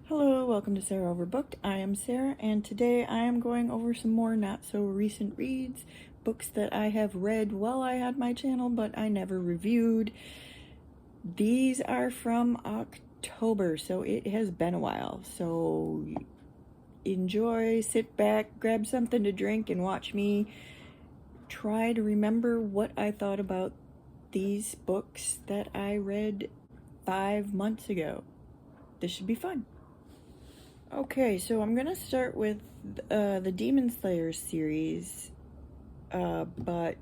Hello, welcome to Sarah Overbooked. I am Sarah, and today I am going over some more not-so-recent reads, books that I have read while I had my channel, but I never reviewed. These are from October, so it has been a while. So enjoy, sit back, grab something to drink, and watch me try to remember what I thought about these books that I read 5 months ago. This should be fun. Okay, so I'm gonna start with the Demon Slayer series, but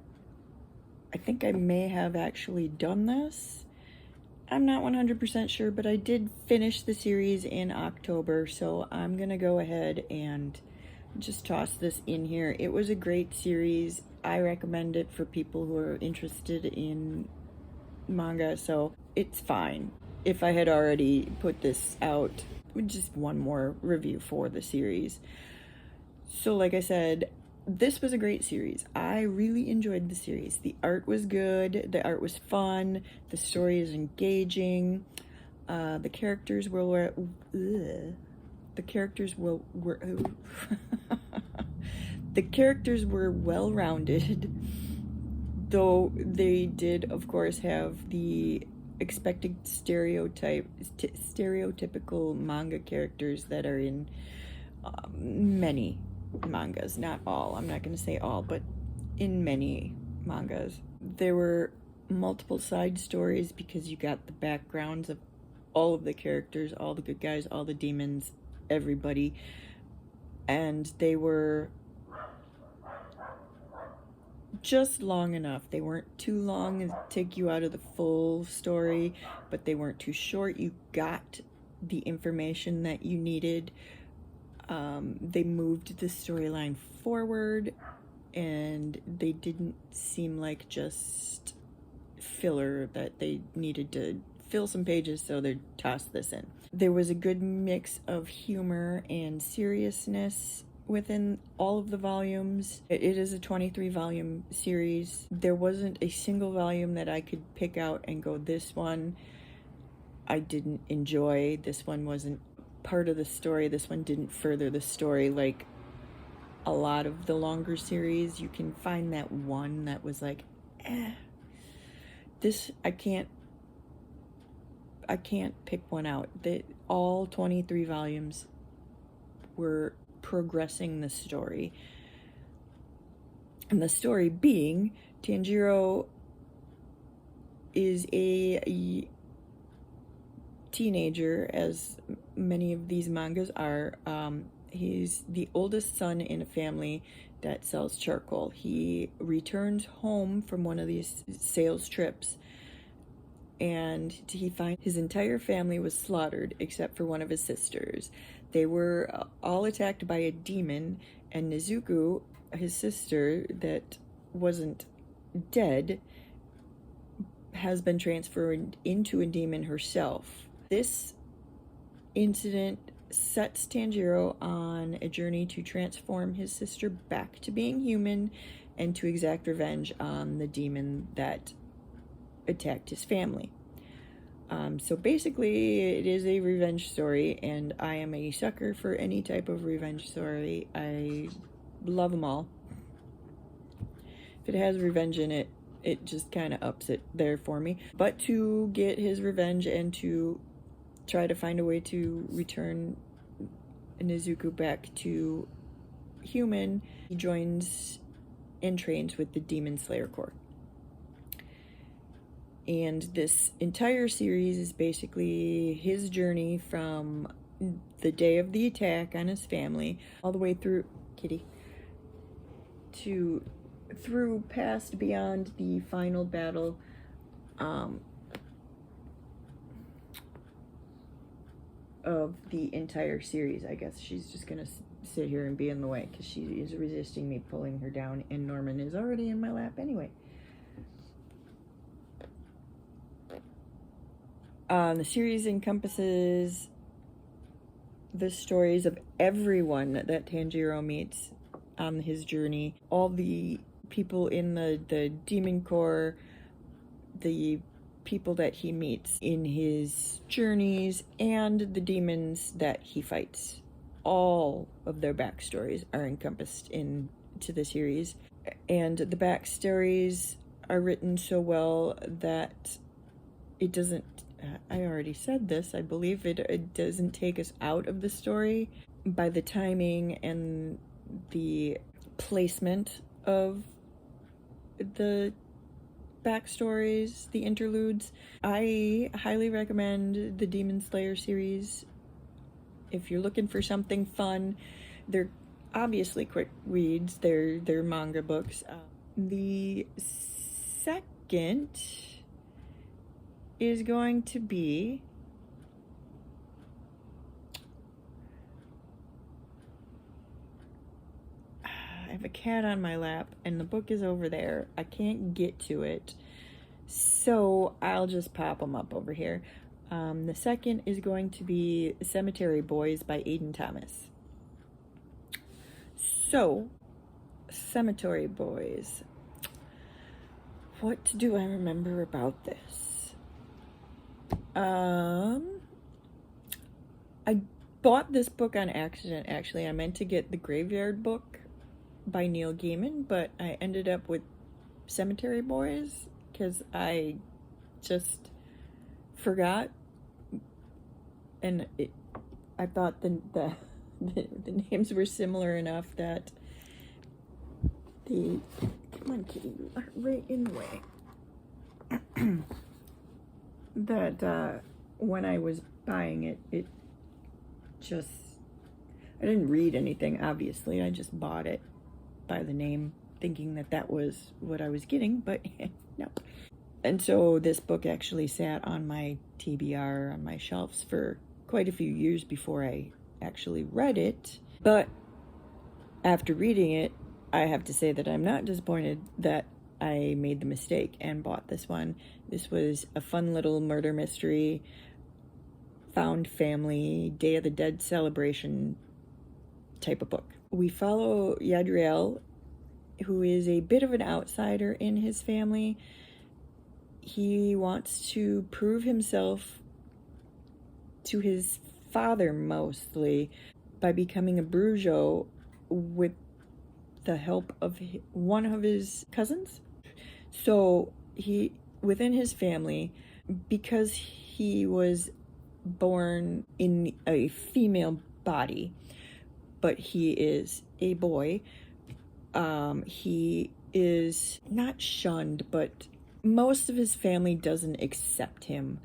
I think I may have actually done this. I'm not 100% sure, but I did finish the series in October, so I'm gonna go ahead and just toss this in here. It was a great series. I recommend it for people who are interested in manga, so it's fine. If I had already put this out, just one more review for the series. So like I said, this was a great series. I really enjoyed the series. The art was good, the art was fun, the story is engaging, the characters were the characters were the characters were well-rounded, though they did of course have the expected stereotypical manga characters that are in many mangas. Not all, I'm not going to say all, but in many mangas. There were multiple side stories because you got the backgrounds of all of the characters, all the good guys, all the demons, everybody, and they were just long enough. They weren't too long to take you out of the full story, but they weren't too short. You got the information that you needed. They moved the storyline forward, and they didn't seem like just filler that they needed to fill some pages, so they tossed this in. There was a good mix of humor and seriousness within all of the volumes. It is a 23 volume series. There wasn't a single volume that I could pick out and go, this one I didn't enjoy, this one wasn't part of the story, this one didn't further the story. Like a lot of the longer series, you can find that one that was like, this I can't pick one out. All 23 volumes were progressing the story, and the story being Tanjiro is a teenager, as many of these mangas are. He's the oldest son in a family that sells charcoal. He returns home from one of these sales trips, and he finds his entire family was slaughtered except for one of his sisters. They were all attacked by a demon, and Nezuko, his sister that wasn't dead, has been transferred into a demon herself. This incident sets Tanjiro on a journey to transform his sister back to being human and to exact revenge on the demon that attacked his family. So basically it is a revenge story, and I am a sucker for any type of revenge story. I love them all. If it has revenge in it, it just kind of ups it there for me. But to get his revenge and to try to find a way to return Nezuko back to human, he joins and trains with the Demon Slayer Corps. And this entire series is basically his journey from the day of the attack on his family all the way through through past beyond the final battle of the entire series. I guess she's just gonna sit here and be in the way because she is resisting me pulling her down, and Norman is already in my lap anyway. The series encompasses the stories of everyone that Tanjiro meets on his journey. All the people in the Demon Corps, the people that he meets in his journeys and the demons that he fights. All of their backstories are encompassed into the series, and the backstories are written so well that it doesn't, I already said this, I believe it doesn't take us out of the story by the timing and the placement of the backstories, the interludes. I highly recommend the Demon Slayer series if you're looking for something fun. They're obviously quick reads. They're manga books. The second is going to be I have a cat on my lap and the book is over there. I can't get to it, so I'll just pop them up over here. The second is going to be Cemetery Boys by Aiden Thomas. So, Cemetery Boys. What do I remember about this? I bought this book on accident, actually. I meant to get the Graveyard book by Neil Gaiman, but I ended up with Cemetery Boys because I just forgot, and I thought the names were similar enough that come on, kitty, you are right in the way. That when I was buying it, it just, I didn't read anything, obviously. I just bought it by the name, thinking that that was what I was getting, but no. And so this book actually sat on my TBR, on my shelves, for quite a few years before I actually read it. But after reading it, I have to say that I'm not disappointed that I made the mistake and bought this one. This was a fun little murder mystery, found family, Day of the Dead celebration type of book. We follow Yadriel, who is a bit of an outsider in his family. He wants to prove himself to his father mostly by becoming a Brujo with the help of one of his cousins. So he, within his family, because he was born in a female body, but he is a boy, he is not shunned, but most of his family doesn't accept him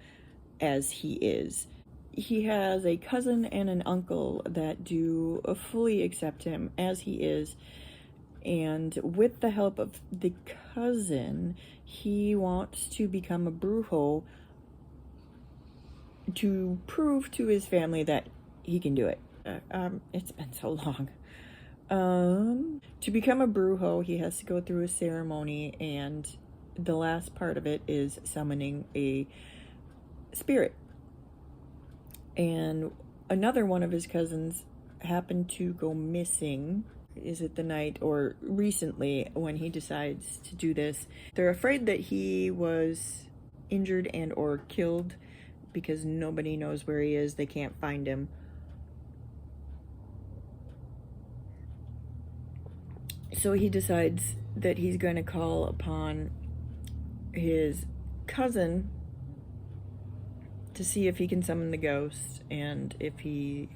as he is. He has a cousin and an uncle that do fully accept him as he is, and with the help of the cousin, he wants to become a Brujo to prove to his family that he can do it. It's been so long. To become a Brujo, he has to go through a ceremony, and the last part of it is summoning a spirit. And another one of his cousins happened to go missing. Is it the night or recently when he decides to do this? They're afraid that he was injured and or killed because nobody knows where he is. They can't find him. So he decides that he's going to call upon his cousin to see if he can summon the ghost, and if he's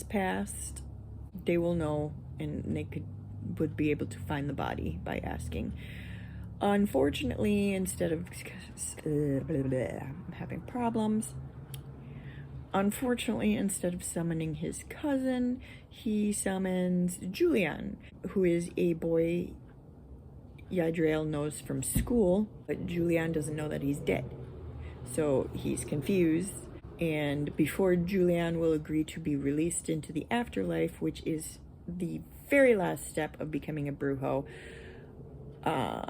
passed, they will know, and they would be able to find the body by asking. Unfortunately, instead of I'm having problems. Unfortunately, instead of summoning his cousin, he summons Julian, who is a boy Yadriel knows from school, but Julian doesn't know that he's dead. So he's confused, and before Julian will agree to be released into the afterlife, which is the very last step of becoming a Brujo,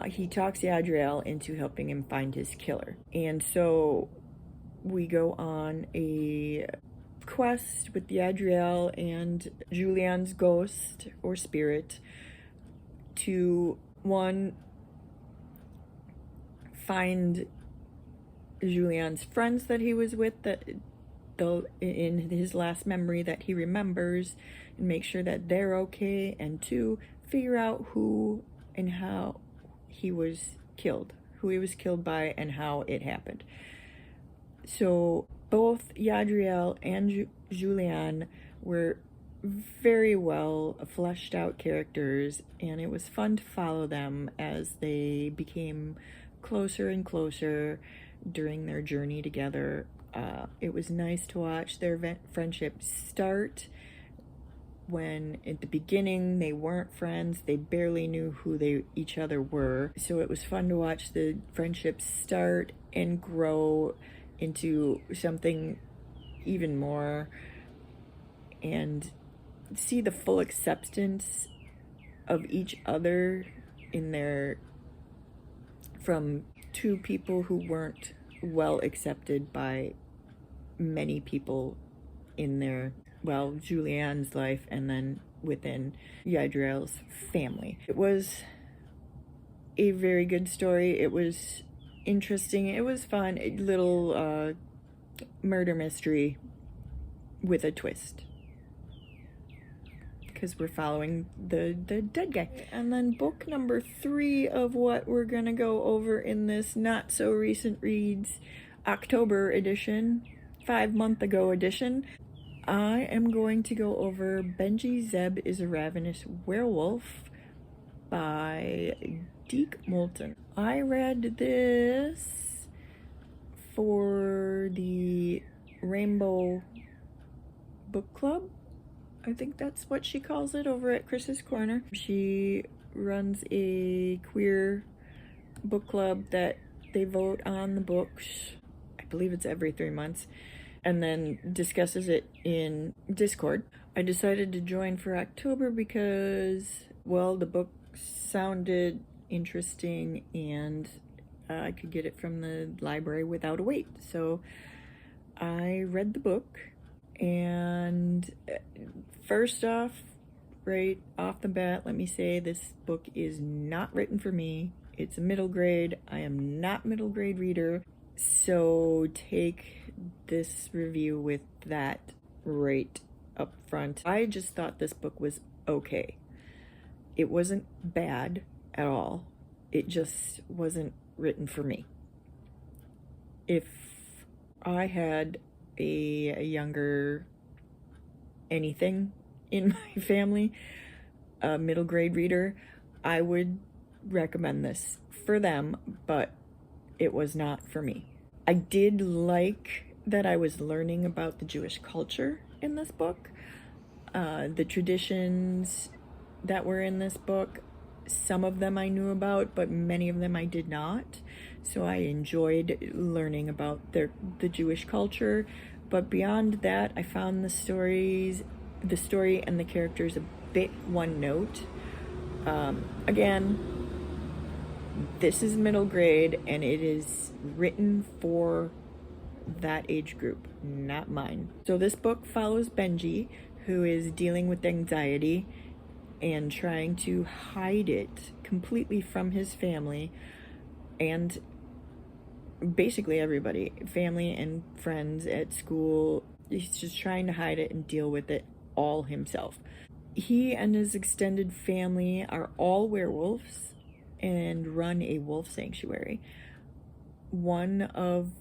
he talks Yadriel into helping him find his killer. And so we go on a quest with Yadriel and Julian's ghost or spirit to, one, find Julian's friends that he was with, that in his last memory that he remembers, and make sure that they're okay, and 2, figure out who and how he was killed, who he was killed by, and how it happened. So both Yadriel and Julian were very well fleshed out characters, and it was fun to follow them as they became closer and closer during their journey together. It was nice to watch their friendship start, when at the beginning they weren't friends, they barely knew who each other were. So it was fun to watch the friendship start and grow into something even more, and see the full acceptance of each other from 2 people who weren't well accepted by many people in Julian's life, and then within Yadriel's family. It was a very good story. It was interesting. It was fun. A little murder mystery with a twist, because we're following the dead guy. And then book number 3 of what we're gonna go over in this not so recent reads October edition, 5-month ago edition. I am going to go over Benji Zeb is a Ravenous Werewolf by Deke Moulton. I read this for the Rainbow Book Club. I think that's what she calls it over at Krys's Corner. She runs a queer book club that they vote on the books. I believe it's every 3 months, and then discusses it in Discord. I decided to join for October because, well, the book sounded interesting, and I could get it from the library without a wait. So I read the book, and first off, right off the bat, let me say this book is not written for me. It's a middle grade. I am not middle grade reader, so take this review with that right up front. I just thought this book was okay. It wasn't bad at all. It just wasn't written for me. If I had a younger anything in my family, a middle grade reader, I would recommend this for them, but it was not for me. I did like that I was learning about the Jewish culture in this book, the traditions that were in this book. Some of them I knew about, but many of them I did not. So I enjoyed learning about the Jewish culture. But beyond that, I found the story and the characters a bit one note. Again, this is middle grade, and it is written for that age group, not mine. So this book follows Benji, who is dealing with anxiety and trying to hide it completely from his family and basically everybody, family and friends at school. He's just trying to hide it and deal with it all himself. He and his extended family are all werewolves and run a wolf sanctuary. One of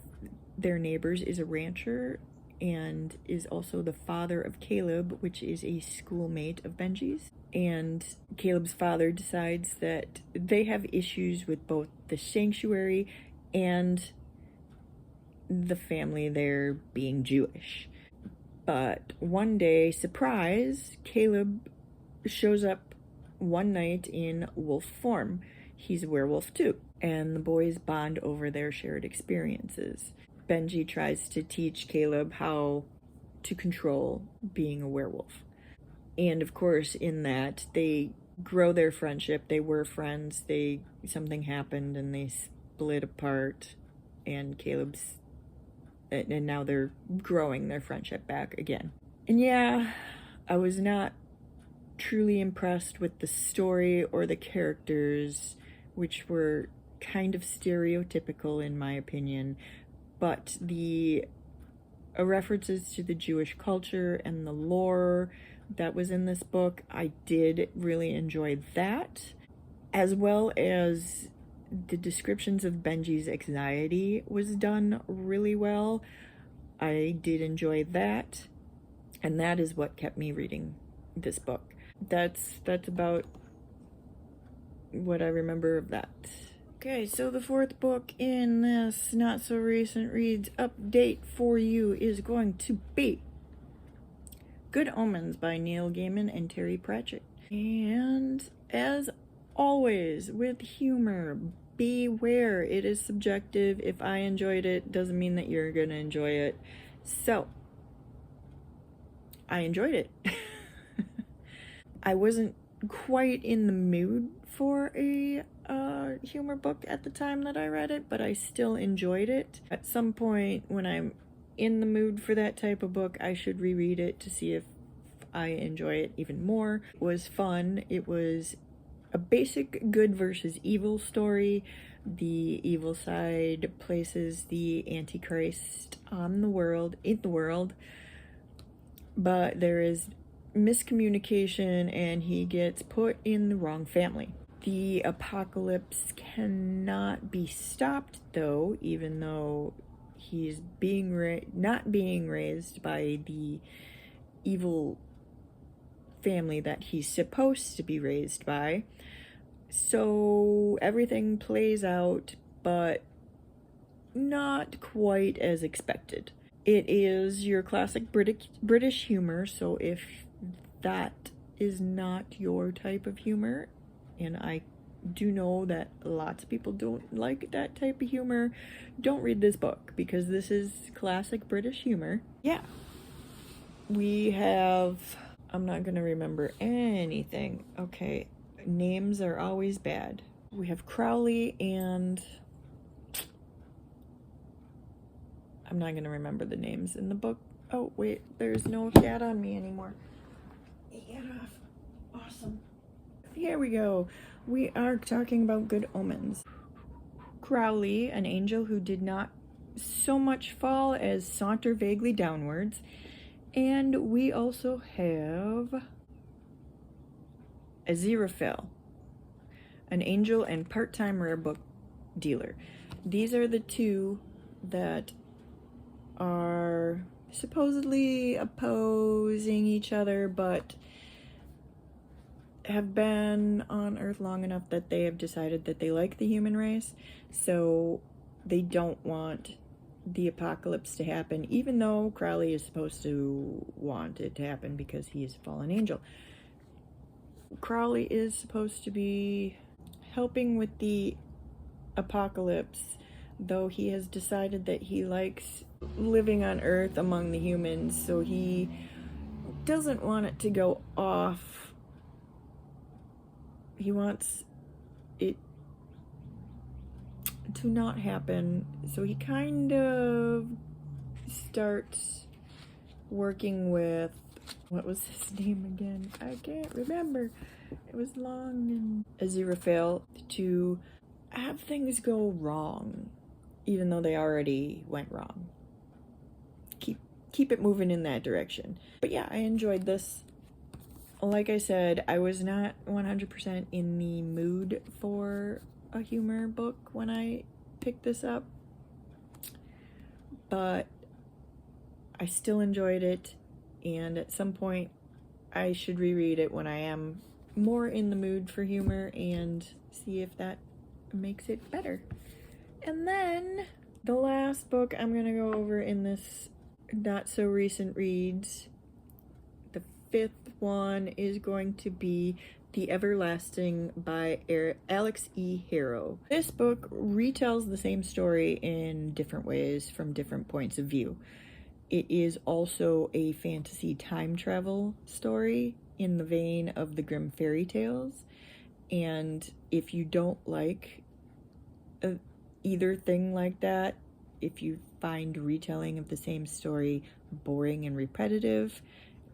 their neighbors is a rancher and is also the father of Caleb, which is a schoolmate of Benji's. And Caleb's father decides that they have issues with both the sanctuary and the family there being Jewish. But one day, surprise, Caleb shows up one night in wolf form. He's a werewolf too, and the boys bond over their shared experiences. Benji tries to teach Caleb how to control being a werewolf. And of course, in that, they grow their friendship. They were friends. Something happened and they split apart, and and now they're growing their friendship back again. And yeah, I was not truly impressed with the story or the characters, which were kind of stereotypical in my opinion, but the references to the Jewish culture and the lore that was in this book, I did really enjoy that, as well as the descriptions of Benji's anxiety was done really well. I did enjoy that, and that is what kept me reading this book. That's about what I remember of that. Okay, so the fourth book in this not so recent reads update for you is going to be Good Omens by Neil Gaiman and Terry Pratchett. And as always with humor, beware, it is subjective. If I enjoyed it, doesn't mean that you're gonna enjoy it. So I enjoyed it. I wasn't quite in the mood for a humor book at the time that I read it, but I still enjoyed it. At some point when I'm in the mood for that type of book, I should reread it to see if I enjoy it even more. It was fun. It was a basic good versus evil story. The evil side places the Antichrist in the world, but there is miscommunication and he gets put in the wrong family. The apocalypse cannot be stopped, though, even though he's not being raised by the evil family that he's supposed to be raised by. So everything plays out, but not quite as expected. It is your classic British humor, so if that is not your type of humor, and I do know that lots of people don't like that type of humor, don't read this book, because this is classic British humor. Yeah. We have... I'm not gonna remember anything. Okay, names are always bad. We have Crowley and... I'm not gonna remember the names in the book. Oh, wait, there's no cat on me anymore. Get off. Awesome. Here we go. We are talking about Good Omens. Crowley, an angel who did not so much fall as saunter vaguely downwards. And we also have Aziraphale, an angel and part-time rare book dealer. These are the two that are supposedly opposing each other, but have been on Earth long enough that they have decided that they like the human race, so they don't want the apocalypse to happen, even though Crowley is supposed to want it to happen because he is a fallen angel. Crowley is supposed to be helping with the apocalypse, though he has decided that he likes living on Earth among the humans, so he doesn't want it to go off. He wants it to not happen, so he kind of starts working with, what was his name again? I can't remember. It was long. And Aziraphale, to have things go wrong, even though they already went wrong. Keep it moving in that direction. But yeah, I enjoyed this. Like I said, I was not 100% in the mood for a humor book when I picked this up, but I still enjoyed it, and at some point I should reread it when I am more in the mood for humor and see if that makes it better. And then the last book I'm gonna go over in this not so recent reads, the fifth one, is going to be The Everlasting by Alex E. Harrow. This book retells the same story in different ways from different points of view. It is also a fantasy time travel story in the vein of the Grimm fairy tales, and if you don't like either thing like that, if you find retelling of the same story boring and repetitive,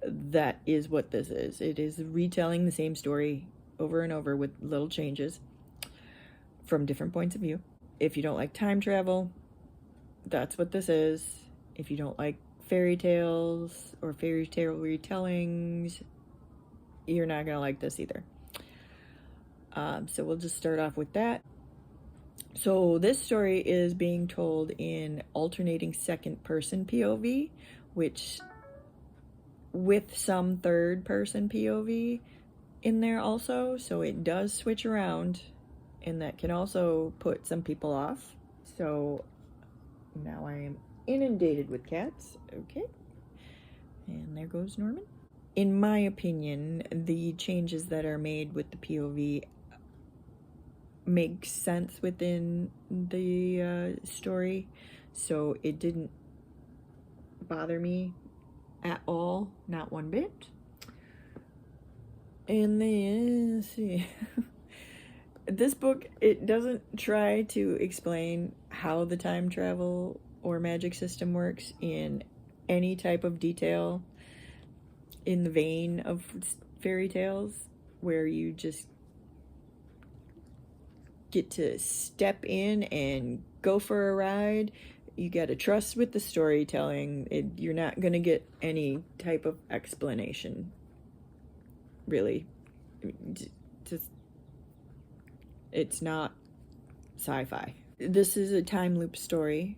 that is what this is. It is retelling the same story over and over with little changes from different points of view. If you don't like time travel, that's what this is. If you don't like fairy tales or fairy tale retellings, you're not gonna like this either. So we'll just start off with that. So this story is being told in alternating second person POV, which with some third person POV in there also, so it does switch around, and that can also put some people off. So now I am inundated with cats. Okay, and there goes Norman. In my opinion, the changes that are made with the POV make sense within the story, so it didn't bother me at all, not one bit. And then, let's see. This book, it doesn't try to explain how the time travel or magic system works in any type of detail in the vein of fairy tales, where you just get to step in and go for a ride. You gotta trust with the storytelling. You're not gonna get any type of explanation, really. Just, it's not sci-fi. This is a time loop story.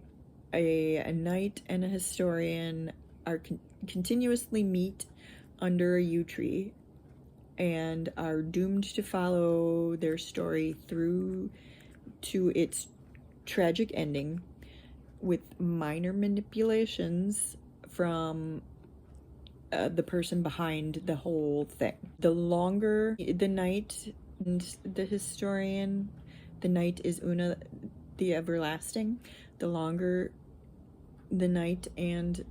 A knight and a historian are continuously meet under a yew tree and are doomed to follow their story through to its tragic ending, with minor manipulations from the person behind the whole thing. The longer the knight and the historian, the knight is Una the Everlasting, the longer the knight and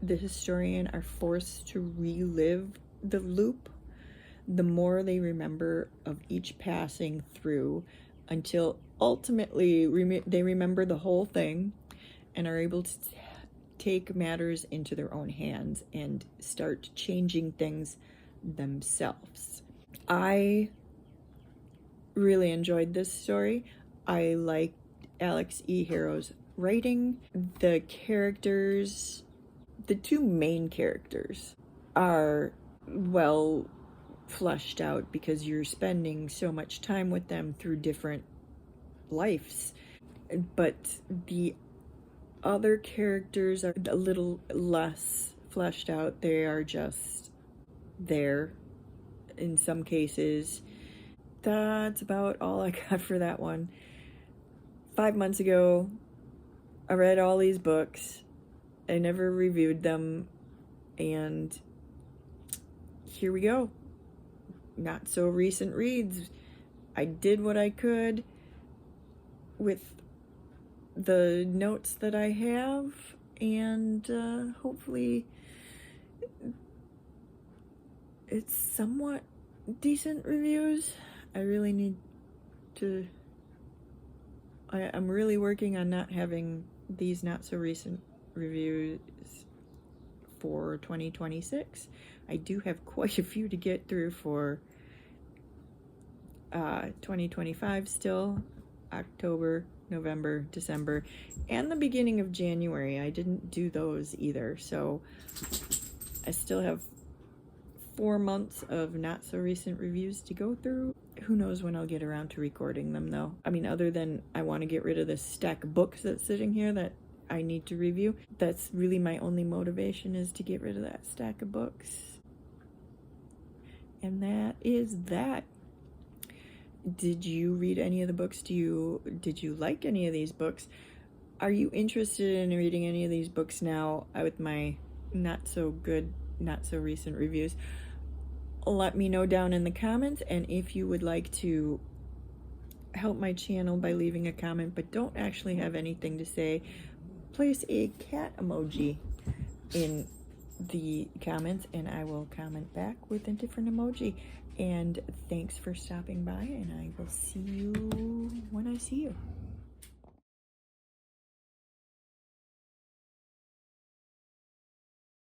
the historian are forced to relive the loop, the more they remember of each passing through, until ultimately they remember the whole thing and are able to take matters into their own hands and start changing things themselves. I really enjoyed this story. I liked Alex E. Harrow's writing. The characters, the two main characters, are well fleshed out because you're spending so much time with them through different lives. But the other characters are a little less fleshed out. They are just there in some cases. That's about all I got for that one. 5 months ago, I read all these books. I never reviewed them, and here we go. Not so recent reads. I did what I could with the notes that I have, and hopefully it's somewhat decent reviews. I really need to... I'm really working on not having these not so recent reviews for 2026. I do have quite a few to get through for 2025 still. October, November, December, and the beginning of January. I didn't do those either, so I still have 4 months of not so recent reviews to go through. Who knows when I'll get around to recording them, though. I mean, other than I want to get rid of this stack of books that's sitting here that I need to review. That's really my only motivation, is to get rid of that stack of books. And that is that. Did you read any of the books? Did you like any of these books? Are you interested in reading any of these books now with my not so good, not so recent reviews? Let me know down in the comments, and if you would like to help my channel by leaving a comment but don't actually have anything to say, place a cat emoji in the comments and I will comment back with a different emoji. And thanks for stopping by, and I will see you when I see you.